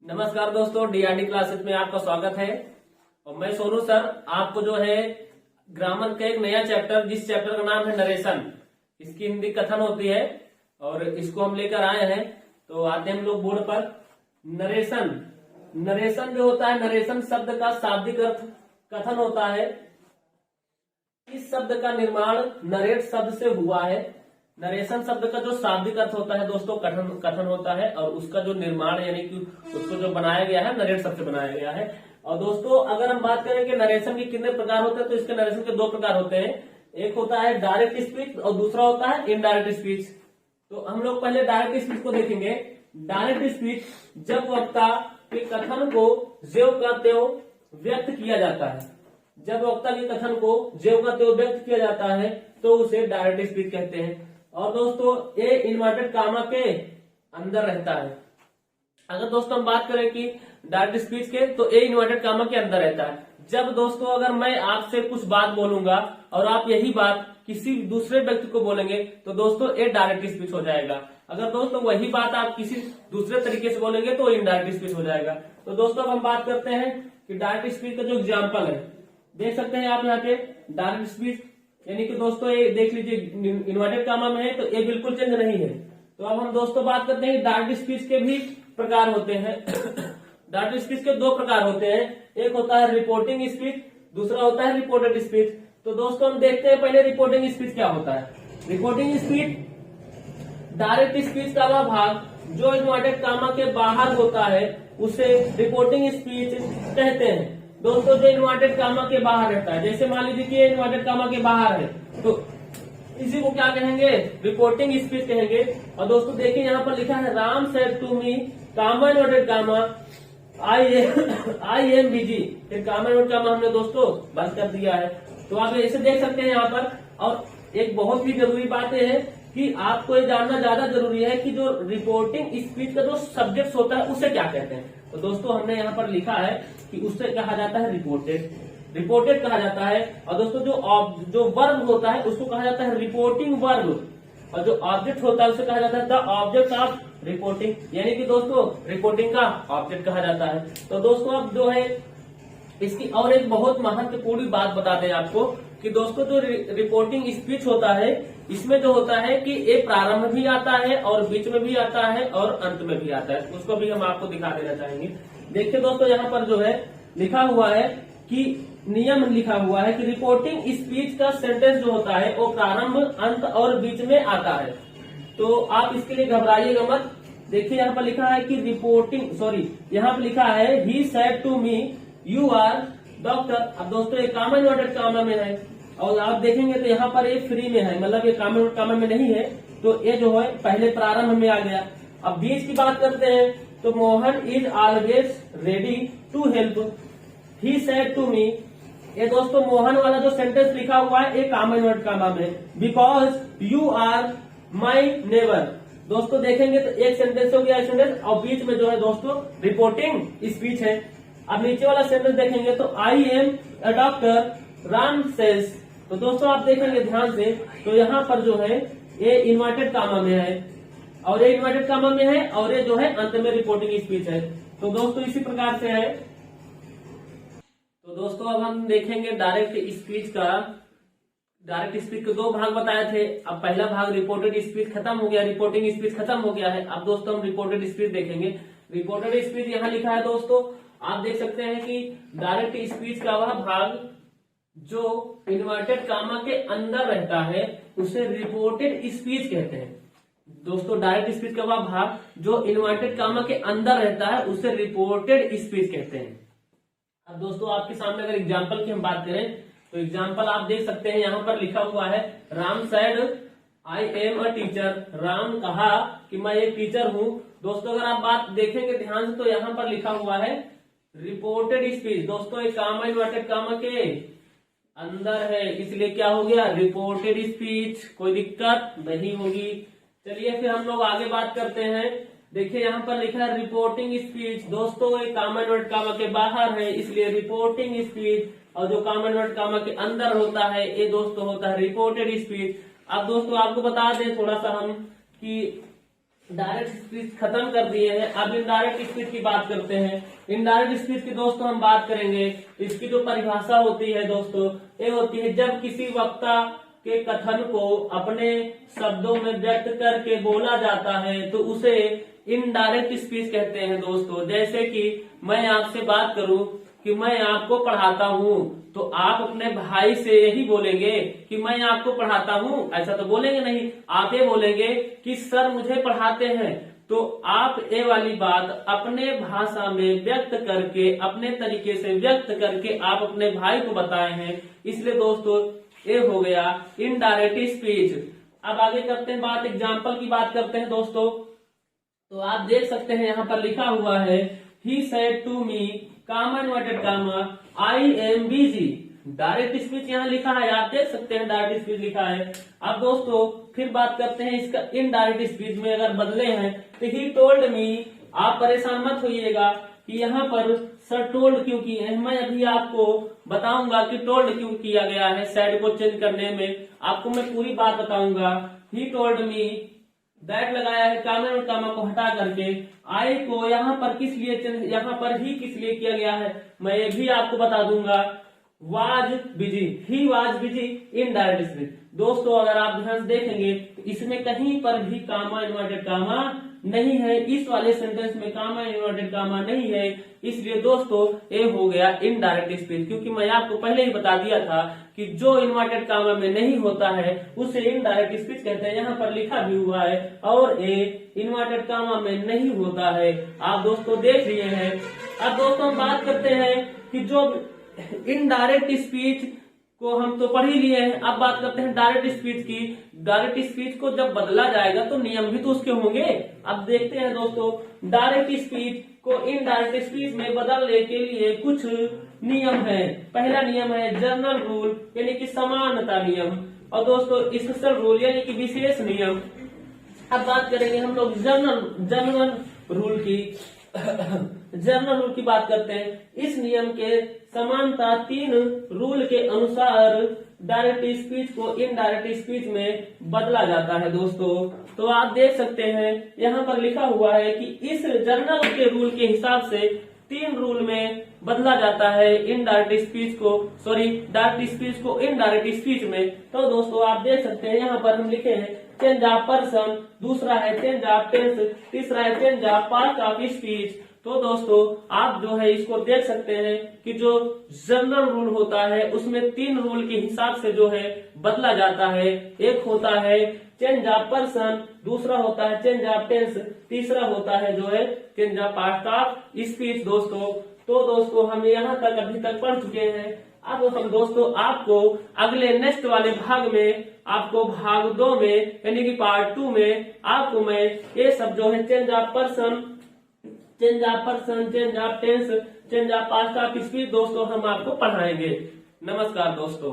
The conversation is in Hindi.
नमस्कार दोस्तों, डीआरडी क्लासेस में आपका स्वागत है। और मैं सोनू सर आपको जो है ग्रामर का एक नया चैप्टर, जिस चैप्टर का नाम है नरेशन, इसकी हिंदी कथन होती है और इसको हम लेकर आए हैं। तो आते हैं हम लोग बोर्ड पर। नरेशन, नरेशन जो होता है, नरेशन शब्द का शाब्दिक अर्थ कथन होता है। इस शब्द का निर्माण नरेट शब्द से हुआ है। नरेशन शब्द का जो शाब्दिक अर्थ होता है दोस्तों कथन होता है, और उसका जो निर्माण यानी कि उसको जो बनाया गया है नरेट शब्द से बनाया गया है। और दोस्तों अगर हम बात करें कि नरेशन के कितने प्रकार होते हैं, तो इसके नरेशन के दो प्रकार होते हैं। एक होता है डायरेक्ट स्पीच और दूसरा होता है इनडायरेक्ट स्पीच। तो हम लोग पहले डायरेक्ट स्पीच को देखेंगे। डायरेक्ट स्पीच, जब वक्ता के कथन को ज्यों का त्यों व्यक्त किया जाता है, जब वक्ता के कथन को ज्यों का त्यों व्यक्त किया जाता है तो उसे डायरेक्ट स्पीच कहते हैं। और दोस्तों ये इन्वर्टेड कामा के अंदर रहता है। अगर दोस्तों हम बात करें कि डायरेक्ट स्पीच के, तो ए इन्वर्टेड कामा के अंदर रहता है। जब दोस्तों अगर मैं आपसे कुछ बात बोलूंगा और आप यही बात किसी दूसरे व्यक्ति को बोलेंगे तो दोस्तों ए डायरेक्ट स्पीच हो जाएगा। अगर दोस्तों वही बात आप किसी दूसरे तरीके से बोलेंगे तो इनडायरेक्ट स्पीच हो जाएगा। तो दोस्तों अब हम बात करते हैं कि डायरेक्ट स्पीच का जो एग्जाम्पल है, देख सकते हैं आप यहाँ पे डायरेक्ट स्पीच, यानी कि दोस्तों ये देख लीजिए इन्वर्टेड कामा में है तो ये बिल्कुल चेंज नहीं है। तो अब हम दोस्तों बात करते हैं डायरेक्ट स्पीच के भी प्रकार होते हैं। डायरेक्ट स्पीच के दो प्रकार होते हैं, एक होता है रिपोर्टिंग स्पीच, दूसरा होता है रिपोर्टेड स्पीच। तो दोस्तों हम देखते हैं पहले रिपोर्टिंग स्पीच क्या होता है। रिपोर्टिंग स्पीच डायरेक्ट स्पीच का वह भाग जो इन्वर्टेड कामा के बाहर होता है उसे रिपोर्टिंग स्पीच कहते हैं। दोस्तों जो इन्वर्टेड कामा के बाहर रहता है, जैसे मान लीजिए कि ये इन्वर्टेड कामा के बाहर है तो इसी को क्या कहेंगे, रिपोर्टिंग स्पीच कहेंगे। और दोस्तों देखिए यहाँ पर लिखा है Ram said to me comma inverted comma I am busy. फिर कामा इन्वर्टेड कामा हमने दोस्तों बंद कर दिया है। तो आप ऐसे देख सकते हैं यहाँ पर। और एक बहुत ही जरूरी बात यह है कि आपको ये जानना ज्यादा जरूरी है कि जो रिपोर्टिंग स्पीच का जो सब्जेक्ट होता है उसे क्या कहते हैं। तो दोस्तों हमने यहाँ पर लिखा है कि उससे कहा जाता है रिपोर्टेड, रिपोर्टेड कहा जाता है। और दोस्तों जो वर्ब होता है उसको कहा जाता है रिपोर्टिंग वर्ब, और जो ऑब्जेक्ट होता है उसे कहा जाता है द ऑब्जेक्ट ऑफ रिपोर्टिंग, यानी कि दोस्तों रिपोर्टिंग का ऑब्जेक्ट कहा जाता है। तो दोस्तों अब जो है इसकी और एक बहुत महत्वपूर्ण बात बता दें आपको कि दोस्तों जो रिपोर्टिंग स्पीच होता है इसमें जो होता है कि ये प्रारंभ भी आता है और बीच में भी आता है और अंत में भी आता है। उसको भी हम आपको दिखा देना चाहेंगे। देखिए दोस्तों यहाँ पर जो है लिखा हुआ है कि नियम लिखा हुआ है कि रिपोर्टिंग स्पीच का सेंटेंस जो होता है वो प्रारंभ, अंत और बीच में आता है। तो आप इसके लिए घबराइएगा मत। देखिए यहाँ पर लिखा है कि यहाँ पर लिखा है he said to me you are doctor. अब दोस्तों ये कामा इन्वर्टेड कामा में है और आप देखेंगे तो यहाँ पर ये फ्री में है, मतलब ये कामा इन्वर्टेड कामा में नहीं है। तो ये जो है पहले प्रारंभ में आ गया। अब बीच की बात करते हैं तो Mohan is always ready to help he said to me. ये दोस्तों मोहन वाला जो सेंटेंस लिखा हुआ है ये कामा इन्वर्टेड कामा में, because you are my neighbour. दोस्तों देखेंगे तो एक सेंटेंस हो गया सेंटेंस, और बीच में जो है दोस्तों रिपोर्टिंग स्पीच है। अब नीचे वाला सेंटेंस देखेंगे तो I am a doctor Ram says. तो दोस्तों आप देखेंगे ध्यान से तो यहाँ पर जो है ये इन्वर्टेड कामा में है और ये इन्वर्टेड कामा में है और ये जो है अंत में रिपोर्टिंग स्पीच है। तो दोस्तों इसी प्रकार से है। तो दोस्तों अब हम देखेंगे डायरेक्ट स्पीच का। डायरेक्ट स्पीच के दो भाग बताए थे। अब पहला भाग रिपोर्टेड स्पीच खत्म हो गया, रिपोर्टिंग स्पीच खत्म हो गया है। अब दोस्तों हम रिपोर्टेड स्पीच देखेंगे। रिपोर्टेड स्पीच यहाँ लिखा है दोस्तों, आप देख सकते हैं कि डायरेक्ट स्पीच का वह भाग जो इन्वर्टेड कामा के अंदर रहता है उसे रिपोर्टेड स्पीच कहते हैं। दोस्तों डायरेक्ट स्पीच का वह भाग जो इन्वर्टेड कामा के अंदर रहता है उसे रिपोर्टेड स्पीच कहते हैं। अब दोस्तों आपके सामने अगर एग्जाम्पल की हम बात करें तो एग्जाम्पल आप देख सकते हैं, यहाँ पर लिखा हुआ है Ram said I am a teacher. Ram कहा कि मैं एक टीचर हूँ। दोस्तों अगर आप बात देखेंगे ध्यान से तो यहाँ पर लिखा हुआ है रिपोर्टेड स्पीच। दोस्तों एक कामा इन्वर्टेड कामा के अंदर है, इसलिए क्या हो गया रिपोर्टेड स्पीच, कोई दिक्कत नहीं होगी। चलिए फिर हम लोग आगे बात करते हैं। देखिए यहाँ पर लिखा है रिपोर्टिंग स्पीच। दोस्तों एक कामा इन्वर्टेड कामा के बाहर है इसलिए रिपोर्टिंग स्पीच, और जो कामा इन्वर्टेड कामा के अंदर होता है ये दोस्तों होता है रिपोर्टेड स्पीच। अब दोस्तों आपको बता दें थोड़ा सा हम कि डायरेक्ट स्पीच खत्म कर दिए हैं। अब इनडायरेक्ट स्पीच की बात करते हैं। इनडायरेक्ट स्पीच की दोस्तों हम बात करेंगे। इसकी जो परिभाषा होती है दोस्तों, ये होती है जब किसी वक्ता के कथन को अपने शब्दों में व्यक्त करके बोला जाता है तो उसे इनडायरेक्ट स्पीच कहते हैं दोस्तों। जैसे कि मैं आपसे बात करूं कि मैं आपको पढ़ाता हूं, तो आप अपने भाई से यही बोलेंगे कि मैं आपको पढ़ाता हूं, ऐसा तो बोलेंगे नहीं। आप ये बोलेंगे कि सर मुझे पढ़ाते हैं। तो आप ये वाली बात अपने भाषा में व्यक्त करके, अपने तरीके से व्यक्त करके आप अपने भाई को बताए हैं, इसलिए दोस्तों ये हो गया इनडायरेक्ट स्पीच। अब आगे करते हैं बात, एग्जाम्पल की बात करते हैं दोस्तों। तो आप देख सकते हैं यहाँ पर लिखा हुआ है he said to me comma inverted comma I am busy. Direct speech यहाँ लिखा है, आप देख सकते हैं डायरेक्ट स्पीच लिखा है। अब दोस्तों फिर बात करते हैं इसका इनडायरेक्ट स्पीच में अगर बदले हैं तो ही टोल्ड मी। आप परेशान मत होइएगा कि यहाँ पर सर टोल्ड क्यों किए हैं, मैं अभी आपको बताऊंगा कि टोल्ड क्यों किया गया है। सैड को चेंज करने में आपको मैं पूरी बात बताऊंगा। ही टोल्ड मी, दैट लगाया है कामा और कामा को हटा करके, आई को यहाँ पर किस लिए, यहाँ पर ही किस लिए किया गया है मैं ये भी आपको बता दूंगा। Was busy, he was busy indirect speech. दोस्तों अगर आप ध्यान से देखेंगे तो इसमें कहीं पर भी कामा इन्वर्टेड कामा नहीं है, इस वाले सेंटेंस में कामा इन्वर्टेड कामा नहीं है, इसलिए दोस्तों ये हो गया इनडायरेक्ट स्पीच। क्योंकि मैं आपको पहले ही बता दिया था कि जो इन्वर्टेड कामा में नहीं होता है उसे इनडायरेक्ट स्पीच कहते हैं। यहाँ पर लिखा भी हुआ है, और ये इन्वर्टेड कामा में नहीं होता है, आप दोस्तों देख लिए हैं। अब दोस्तों हम बात करते हैं कि जो इनडायरेक्ट स्पीच को हम तो पढ़ ही लिए हैं, अब बात करते हैं डायरेक्ट स्पीच की। डायरेक्ट स्पीच को जब बदला जाएगा तो नियम भी तो उसके होंगे। अब देखते हैं दोस्तों, डायरेक्ट स्पीच को इनडायरेक्ट स्पीच में बदलने के लिए कुछ नियम है। पहला नियम है जनरल रूल, यानी कि समानता नियम, और दोस्तों स्पेशल रूल यानी कि विशेष नियम। अब बात करेंगे हम लोग जनरल रूल की। जनरल रूल की बात करते हैं। इस नियम के समानता 3 रूल के अनुसार डायरेक्ट स्पीच को इनडायरेक्ट स्पीच में बदला जाता है दोस्तों। तो आप देख सकते हैं यहाँ पर लिखा हुआ है कि इस जनरल के रूल के हिसाब से 3 रूल में बदला जाता है इनडायरेक्ट स्पीच को, डायरेक्ट स्पीच को इनडायरेक्ट स्पीच में। तो दोस्तों आप देख सकते हैं यहाँ पर हम लिखे हैं चेंज ऑफ पर्सन, दूसरा है चेंज ऑफ टेंस, तीसरा है change of part of speech. तो दोस्तों आप जो है इसको देख सकते हैं कि जो जनरल रूल होता है उसमें 3 रूल के हिसाब से जो है बदला जाता है। एक होता है चेंज ऑफ पर्सन, दूसरा होता है चेंज ऑफ टेंस, तीसरा होता है जो है change of part of speech दोस्तों। तो दोस्तों हम यहाँ तक अभी तक पढ़ चुके हैं। अब हम दोस्तों आपको अगले नेक्स्ट वाले भाग में, आपको भाग 2 में यानी कि पार्ट 2 में आपको मैं ये सब जो है change of person, change of tense, change of past of speech दोस्तों हम आपको पढ़ाएंगे। नमस्कार दोस्तों।